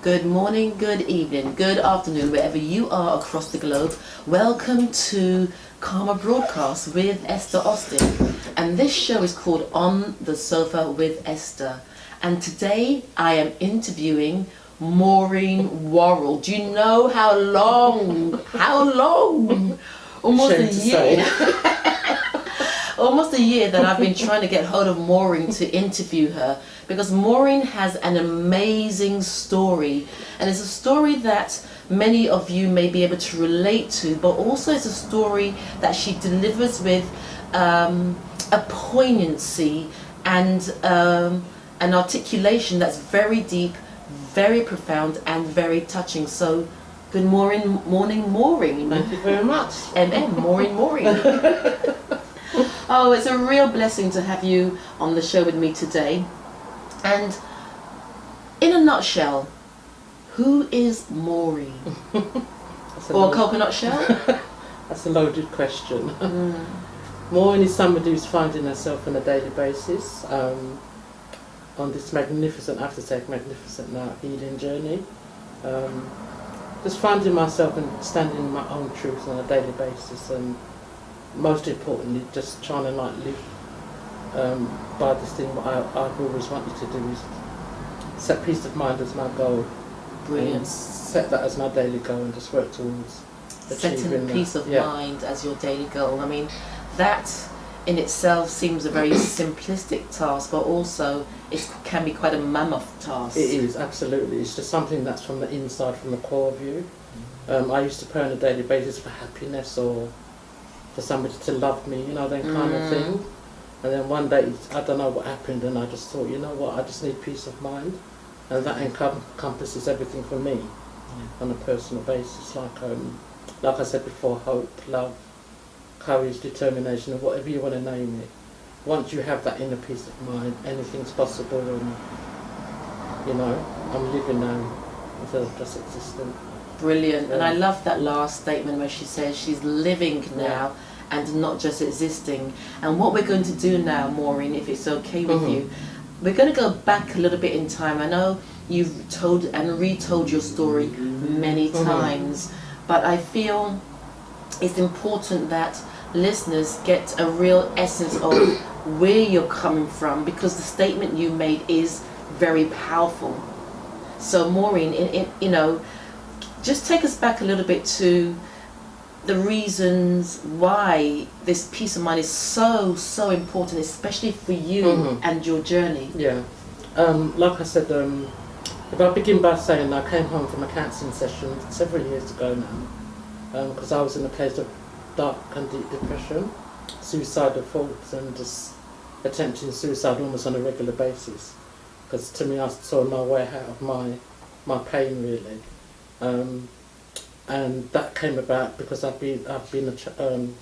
Good morning, good evening, good afternoon, wherever you are across the globe. Welcome to Karma Broadcast with Esther Austin. And this show is called On the Sofa with Esther. And today I am interviewing Maureen Worrell. Do you know how long? Almost a year. Almost a year that I've been trying to get hold of Maureen to interview her, because Maureen has an amazing story, and it's a story that many of you may be able to relate to, but also it's a story that she delivers with a poignancy and an articulation that's very deep, very profound, and very touching. So good morning, Maureen. Thank you very much. Maureen. Oh, it's a real blessing to have you on the show with me today. And in a nutshell, who is Maureen? Or coconut shell? That's a loaded question. Maureen is somebody who's finding herself on a daily basis on this magnificent now healing journey. Just finding myself and standing in my own truth on a daily basis, and most importantly, just trying to live by this thing. What I've always wanted to do is set peace of mind as my goal. Brilliant. Set that as my daily goal and just work towards setting peace of mind as your daily goal. I mean, that in itself seems a very simplistic task, but also it can be quite a mammoth task. It is, absolutely. It's just something that's from the inside, from the core of you. I used to pray on a daily basis for happiness or for somebody to love me, that kind of thing. And then one day, I don't know what happened, and I just thought, you know what, I just need peace of mind. And that encompasses everything for me on a personal basis. Like I said before, hope, love, courage, determination, or whatever you want to name it. Once you have that inner peace of mind, anything's possible, and, I'm living now instead of just existing. Brilliant. And I love that last statement where she says she's living now and not just existing. And what we're going to do now, Maureen, if it's okay with you, we're going to go back a little bit in time. I know you've told and retold your story many times, but I feel it's important that listeners get a real essence of where you're coming from, because the statement you made is very powerful. So Maureen, just take us back a little bit to the reasons why this peace of mind is so important, especially for you and your journey. Yeah. Like I said, if I begin by saying I came home from a counselling session several years ago now, because I was in a place of dark and deep depression, suicidal thoughts, and just attempting suicide almost on a regular basis. Because to me, I saw no way out of my pain, really. And that came about because I've been an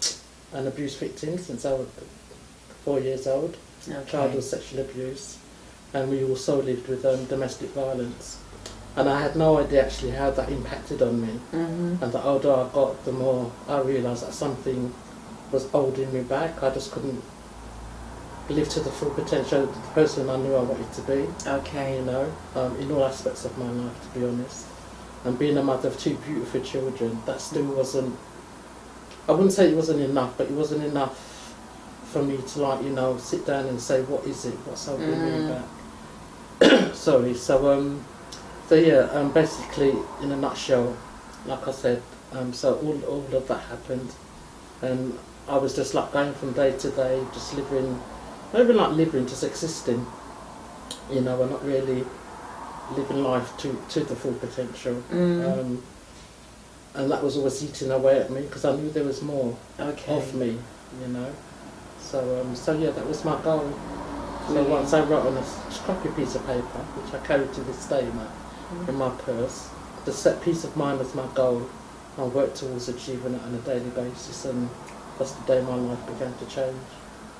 abuse victim since I was 4 years old. Childhood sexual abuse, and we also lived with domestic violence. And I had no idea actually how that impacted on me. And the older I got, the more I realised that something was holding me back. I just couldn't live to the full potential of the person I knew I wanted to be. In all aspects of my life, to be honest. And being a mother of two beautiful children, that still wasn't, I wouldn't say it wasn't enough, but it wasn't enough for me to sit down and say, what is it, what's holding me back? Sorry, basically, in a nutshell, like I said, so all of that happened, and I was just going from day to day, just living, not even living, just existing, and not really living life to the full potential. And that was always eating away at me, because I knew there was more of me, So that was my goal. So once I wrote on a scrappy piece of paper, which I carry to this day now, in my purse, to set peace of mind as my goal, and work towards achieving it on a daily basis, and that's the day my life began to change.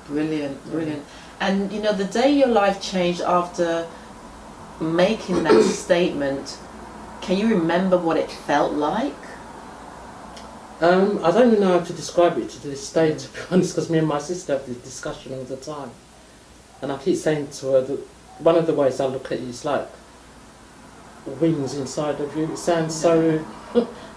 Brilliant. And the day your life changed after making that statement, can you remember what it felt like? I don't even know how to describe it to this day, to be honest, because me and my sister have this discussion all the time. And I keep saying to her that one of the ways I look at it is wings inside of you. It sounds so,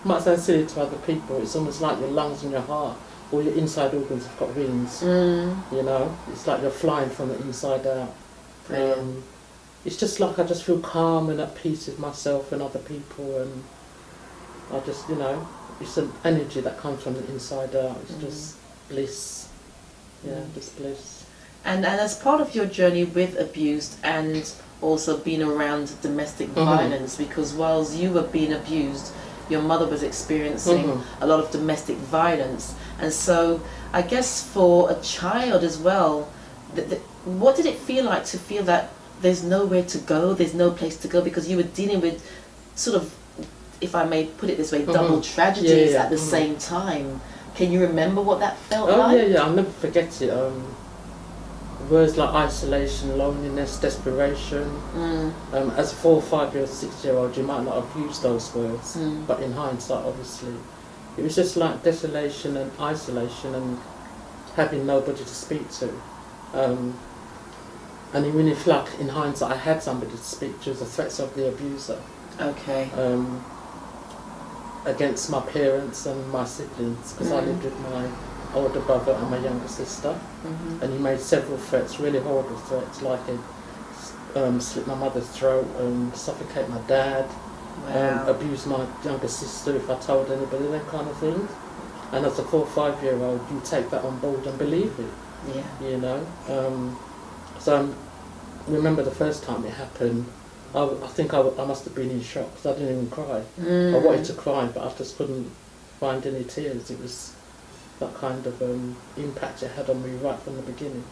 might sound silly to other people. It's almost like your lungs and your heart, all your inside organs have got wings. You know, it's like you're flying from the inside out. It's just like I just feel calm and at peace with myself and other people, and I just, you know, it's an energy that comes from the inside out. It's just bliss. Yeah, just bliss. And as part of your journey with abuse and also being around domestic violence, because whilst you were being abused, your mother was experiencing a lot of domestic violence. And so I guess for a child as well, what did it feel like to feel that there's nowhere to go, there's no place to go, because you were dealing with sort of, if I may put it this way, double tragedies at the same time? Can you remember what that felt like? Yeah, I'll never forget it. Words like isolation, loneliness, desperation. As a 4, 5-year-old, 6-year-old, you might not have used those words, but in hindsight, obviously, it was just like desolation and isolation and having nobody to speak to. And even if, like, in hindsight, I had somebody to speak to, the threats of the abuser. Okay. Against my parents and my siblings, because I lived with my older brother and my younger sister, and he made several threats, really horrible threats, like he'd slit my mother's throat, suffocate my dad, abuse my younger sister if I told anybody, that kind of thing. And as a 4 or 5-year-old, you take that on board and believe it. Yeah. You know. So I remember the first time it happened. I think I must have been in shock, because I didn't even cry. I wanted to cry, but I just couldn't find any tears. It was that kind of impact it had on me right from the beginning.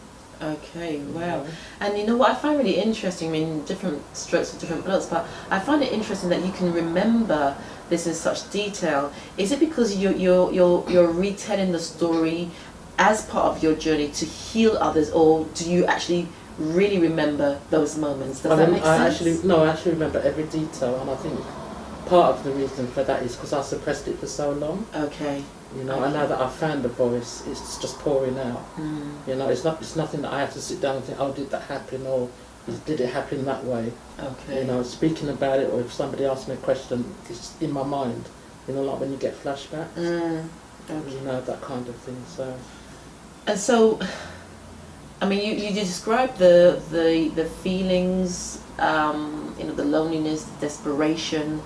Okay, wow. And you know what I find really interesting, I mean, different strokes for different bloods, but I find it interesting that you can remember this in such detail. Is it because you're retelling the story as part of your journey to heal others, or do you actually really remember those moments? Does that make sense? I actually remember every detail, and I think part of the reason for that is because I suppressed it for so long. Okay. You know, and now that I've found the voice, it's just pouring out. You know, it's nothing that I have to sit down and think, oh, did that happen, or did it happen that way? Okay. You know, speaking about it, or if somebody asks me a question, it's in my mind. You know, like when you get flashbacks. Okay. You know, that kind of thing. So. And so, I mean, you described the feelings, you know, the loneliness, the desperation.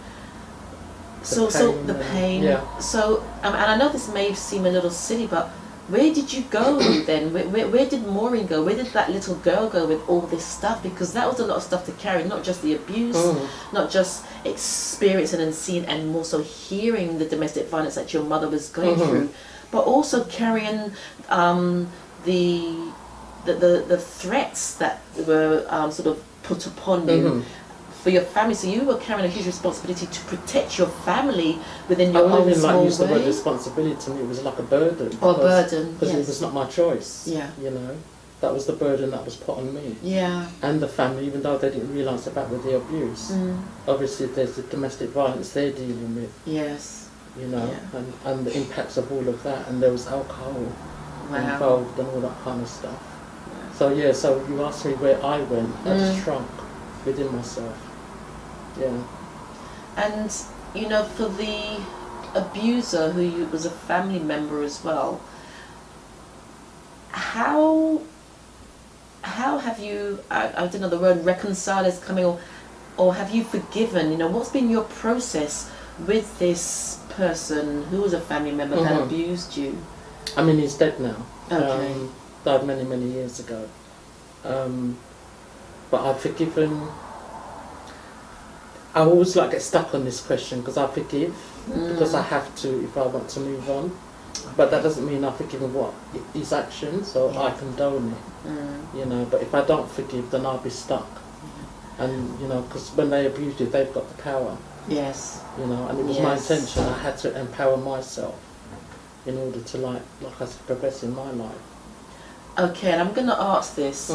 So the pain. Yeah. So, and I know this may seem a little silly, but where did you go then? Where did Maureen go? Where did that little girl go with all this stuff? Because that was a lot of stuff to carry, not just the abuse, not just experiencing and seeing, and more so hearing the domestic violence that your mother was going through, but also carrying the threats that were sort of put upon you. For your family, so you were carrying a huge responsibility to protect your family within your own small way. I wouldn't even use the word responsibility. To me, it was like a burden. Or a burden, because it was not my choice. Yeah. You know, that was the burden that was put on me. Yeah. And the family, even though they didn't realise about with the abuse. Obviously, there's the domestic violence they're dealing with. Yes. You know, and the impacts of all of that, and there was alcohol involved and all that kind of stuff. Yeah. So you asked me where I went. I just shrunk within myself. Yeah. And, you know, for the abuser, who was a family member as well, how have you, I don't know, the word reconcile is coming, or have you forgiven? You know, what's been your process with this person who was a family member that abused you? I mean, he's dead now. Okay. Died many, many years ago. But I've forgiven. I always get stuck on this question, because I forgive because I have to if I want to move on, but that doesn't mean I've forgiven his actions, or I condone it. You know, but if I don't forgive, then I'll be stuck. And you know, because when they abuse you, they've got the power. Yes. You know, and it was my intention. I had to empower myself in order to like I said, progress in my life. Okay, and I'm going to ask this.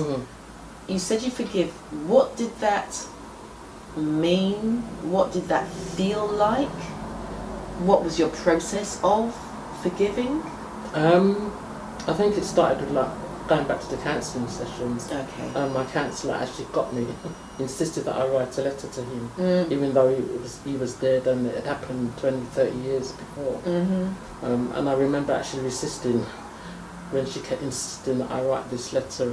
You said you forgive. What did that mean? What did that feel like? What was your process of forgiving? I think it started with going back to the counselling sessions, my counsellor actually got me, insisted that I write a letter to him, even though he was dead and it had happened 20, 30 years before. And I remember actually resisting when she kept insisting that I write this letter,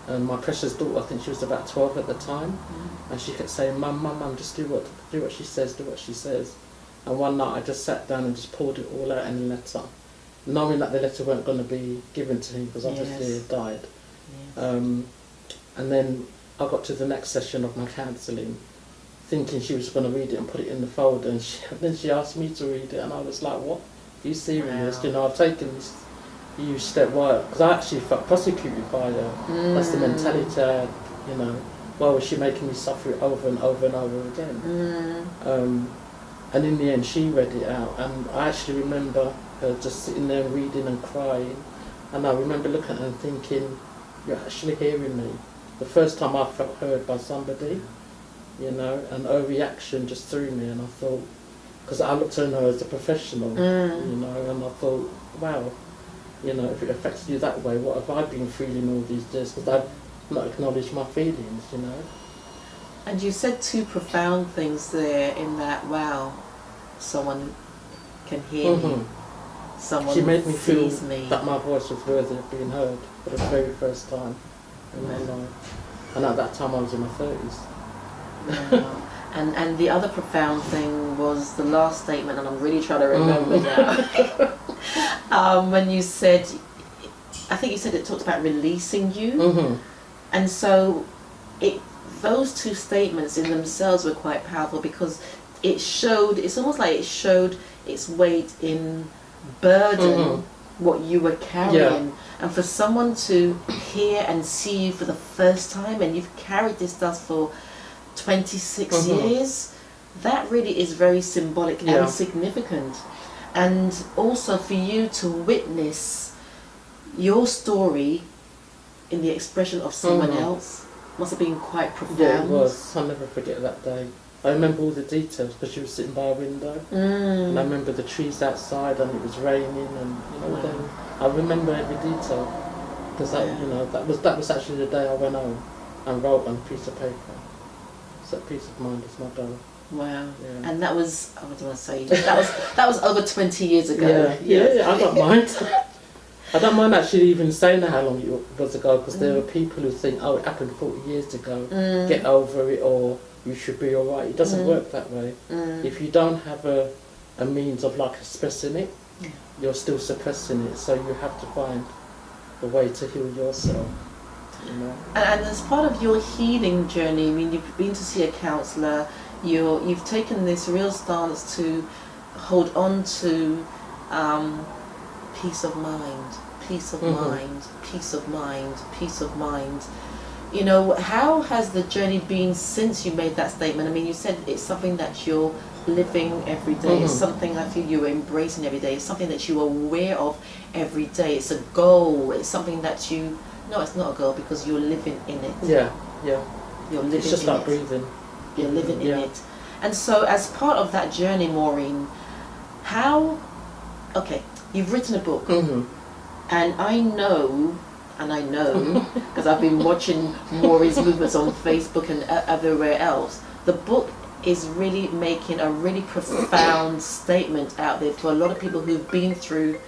and my precious daughter, I think she was about 12 at the time, and she kept saying, Mum, just do what she says. And one night I just sat down and just poured it all out in a letter, knowing that the letter weren't going to be given to him because obviously he had died. And then I got to the next session of my counselling, thinking she was going to read it and put it in the folder, and then she asked me to read it, and I was like, what? Are you serious? You know, I've taken this huge step, why? Because I actually felt prosecuted by her. That's the mentality I had, you know. Why was she making me suffer it over and over and over again? And in the end she read it out, and I actually remember her just sitting there reading and crying, and I remember looking at her and thinking, you're actually hearing me. The first time I felt heard by somebody, you know, and her reaction just threw me, and I thought, because I looked at her as a professional, you know, and I thought, wow, you know, if it affects you that way, what have I been feeling all these years? Because I've not acknowledged my feelings, you know. And you said two profound things there in that, wow, someone can hear me. Someone she made me feel me. That my voice was worthy of being heard for the very first time in my life. And at that time I was in my 30s. Wow. And the other profound thing was the last statement, and I'm really trying to remember now. When you said, I think you said it talked about releasing you. And so those two statements in themselves were quite powerful, because it's almost like it showed its weight in burden, what you were carrying. And for someone to hear and see you for the first time, and you've carried this stuff for 26 years, that really is very symbolic and significant. And also for you to witness your story in the expression of someone else must have been quite profound. Yeah, it was. I'll never forget that day. I remember all the details because she was sitting by a window, and I remember the trees outside, and it was raining, and you know, then I remember every detail, because you know, that was actually the day I went home and wrote on a piece of paper. So peace of mind is my goal. Wow. Yeah. And that was, I don't want to say, that was over 20 years ago. Yeah, I don't mind. I don't mind actually even saying how long it was ago, because there are people who think, oh, it happened 40 years ago, get over it, or you should be alright. It doesn't work that way. If you don't have a means of like expressing it, you're still suppressing it, so you have to find a way to heal yourself. You know? And as part of your healing journey, I mean, you've been to see a counsellor, you've taken this real stance to hold on to peace of mind, peace of mind, peace of mind, peace of mind. You know, how has the journey been since you made that statement? I mean, you said it's something that you're living every day. It's something I feel you're embracing every day. It's something that you're aware of every day. It's a goal. It's something that you... No, it's not a goal, because you're living in it. Yeah. You're living it's just in like it. breathing. You're living in it. And so as part of that journey, Maureen, how... Okay, you've written a book. And I know, because I've been watching Maureen's movements on Facebook and everywhere else, the book is really making a really profound statement out there for a lot of people who've been through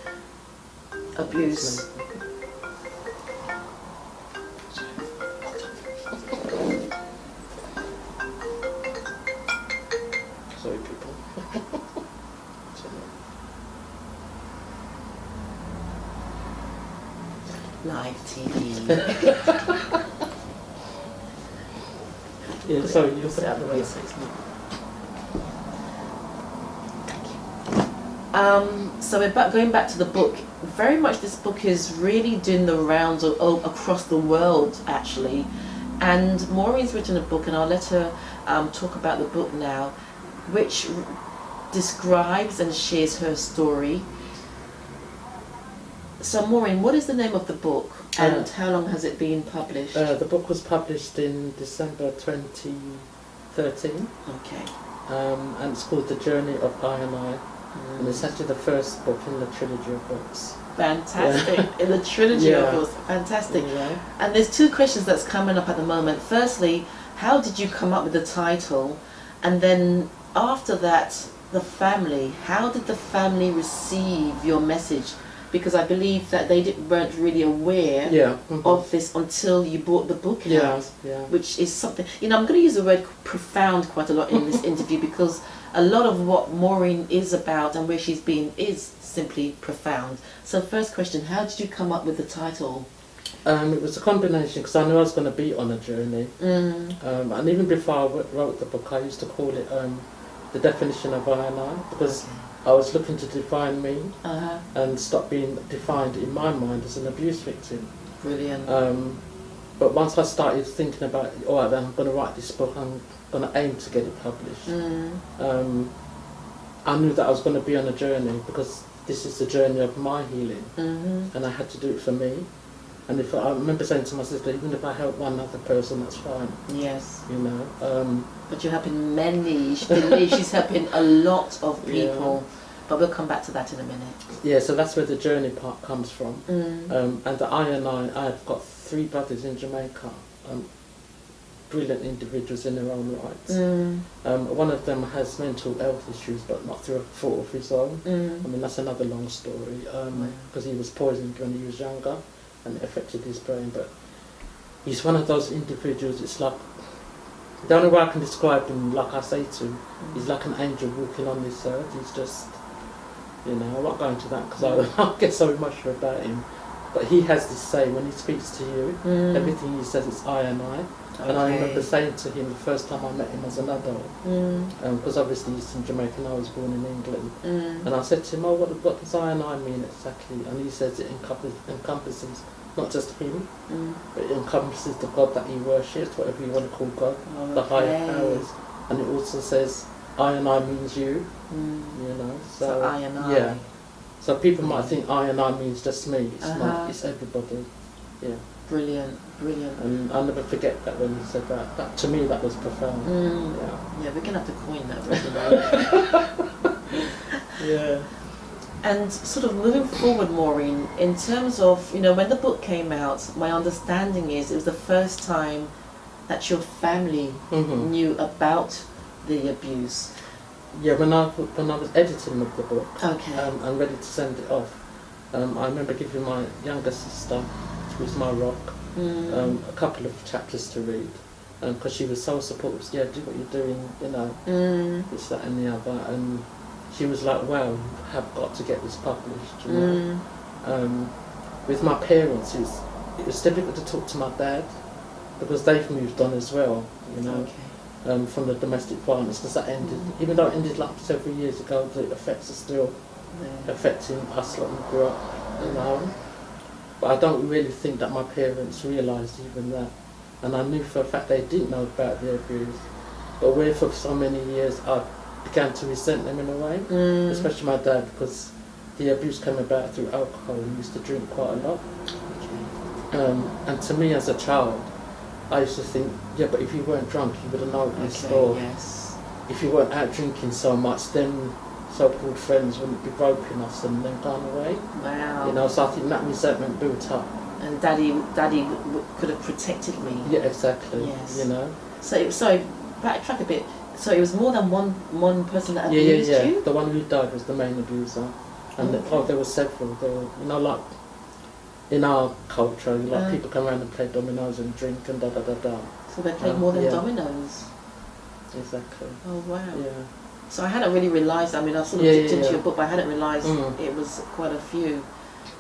abuse. Sorry, people. Live TV. Yeah, sorry, you just out the way. So going back to the book, very much this book is really doing the rounds across the world, actually. And Maureen's written a book, and I'll let her talk about the book now, which describes and shares her story. So Maureen, what is the name of the book, and how long has it been published? The book was published in December 2013. Okay. And it's called The Journey of I and I. And it's actually the first book in the trilogy of books. Fantastic. In the trilogy of books. Fantastic. Yeah. And there's two questions that's coming up at the moment. Firstly, how did you come up with the title? And then after that, the family. How did the family receive your message? Because I believe that they weren't really aware of this until you brought the book out, which is something, I'm going to use the word profound quite a lot in this interview, because a lot of what Maureen is about and where she's been is simply profound. So first question, how did you come up with the title? It was a combination, because I knew I was going to be on a journey. And even before I wrote the book, I used to call it the definition of I and I, because I was looking to define me and stop being defined in my mind as an abuse victim. Brilliant. But once I started thinking about, all right, then I'm going to write this book, I'm going to aim to get it published. I knew that I was going to be on a journey, because this is the journey of my healing, and I had to do it for me. And if I remember saying to my sister, even if I help one other person, that's fine. Yes. But you're helping many. She believes she's helping a lot of people. But we'll come back to that in a minute. Yeah, so that's where the journey part comes from. And the I and I've got 3 brothers in Jamaica, brilliant individuals in their own rights. One of them has mental health issues, but not through a fault of his own. I mean, that's another long story, because he was poisoned when he was younger, and it affected his brain. But he's one of those individuals, it's like, the only way I can describe him, like I say to him, he's like an angel walking on this earth. He's just, I'm not going to that because I get so emotional about him. But he has this saying, when he speaks to you, everything he says is I and I. Okay. And I remember saying to him the first time I met him as an adult, because obviously he's from Jamaica and I was born in England. And I said to him, what does I and I mean exactly? And he says it encompasses not just him, but it encompasses the God that he worships, whatever you want to call God, the higher powers. And it also says, I and I means you, So I and I. Yeah. So people might think I and I means just me. It's not, it's everybody. Yeah. Brilliant. And I'll never forget that when you said that. That to me, that was profound. Yeah, we're going to have to coin that word. Yeah. And sort of moving forward, Maureen, in terms of, when the book came out, my understanding is it was the first time that your family knew about the abuse. Yeah, when I was editing of the book and ready to send it off, I remember giving my younger sister, who was my rock, a couple of chapters to read, because she was so supportive. Yeah, do what you're doing, this, that and the other. And she was like, wow, you have got to get this published. With my parents, it was difficult to talk to my dad, because they've moved on as well, from the domestic violence, because that ended, even though it ended like several years ago, the effects are still affecting us like we grew up. But I don't really think that my parents realised even that. And I knew for a fact they didn't know about the abuse. But where for so many years I began to resent them in a way, especially my dad, because the abuse came about through alcohol. He used to drink quite a lot. And to me as a child, I used to think, yeah, but if you weren't drunk, you would have noticed. Or if you weren't out drinking so much, then so-called friends wouldn't be groping us and then gone away. Wow. So I think that resentment built up. And Daddy could have protected me. Yeah, exactly. Yes. So, backtrack a bit. So it was more than one person that abused you? Yeah. The one who died was the main abuser. And there were several. There were, like, in our culture, people come around and play dominoes and drink and da-da-da-da. So they played more than dominoes? Exactly. Oh, wow. Yeah. So I hadn't really realised, I sort of dipped into your book, but I hadn't realised it was quite a few,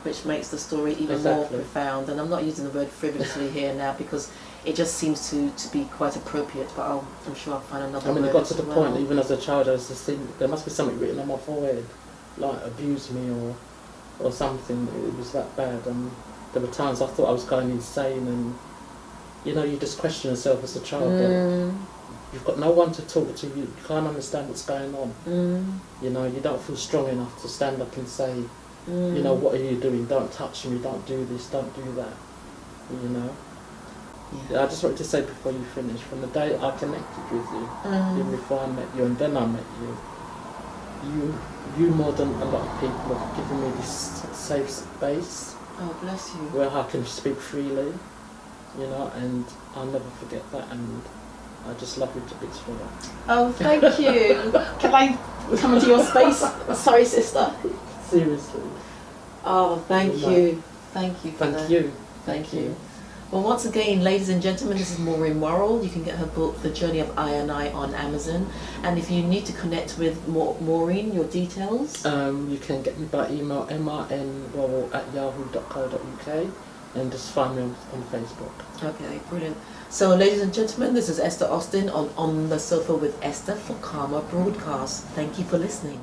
which makes the story even more profound. And I'm not using the word frivolously here now, because it just seems to be quite appropriate, but I'm sure I'll find another word. It got to the point, even as a child, I was just thinking, there must be something written on my forehead, like abuse me or something. It was that bad. And there were times I thought I was going insane, and you just question yourself as a child. That you've got no one to talk to, you can't understand what's going on. You don't feel strong enough to stand up and say, what are you doing? Don't touch me, don't do this, don't do that. Yeah, I just wanted to say before you finish, from the day I connected with you, even before I met you and then I met you, you more than a lot of people have given me this safe space. Oh, bless you. Where I can speak freely, you know, and I'll never forget that, and I just love you to bits for that. Oh, thank you. Can I come into your space? Sorry, sister. Seriously. Oh, thank you. Thank you for that. Thank you. Thank you. Well, once again, ladies and gentlemen, this is Maureen Worrell. You can get her book, The Journey of I and I, on Amazon. And if you need to connect with Maureen, your details? You can get me by email, mrnworrell@yahoo.co.uk, and just find me on Facebook. Okay, brilliant. So, ladies and gentlemen, this is Esther Austin on the Sofa with Esther for Karma Broadcast. Thank you for listening.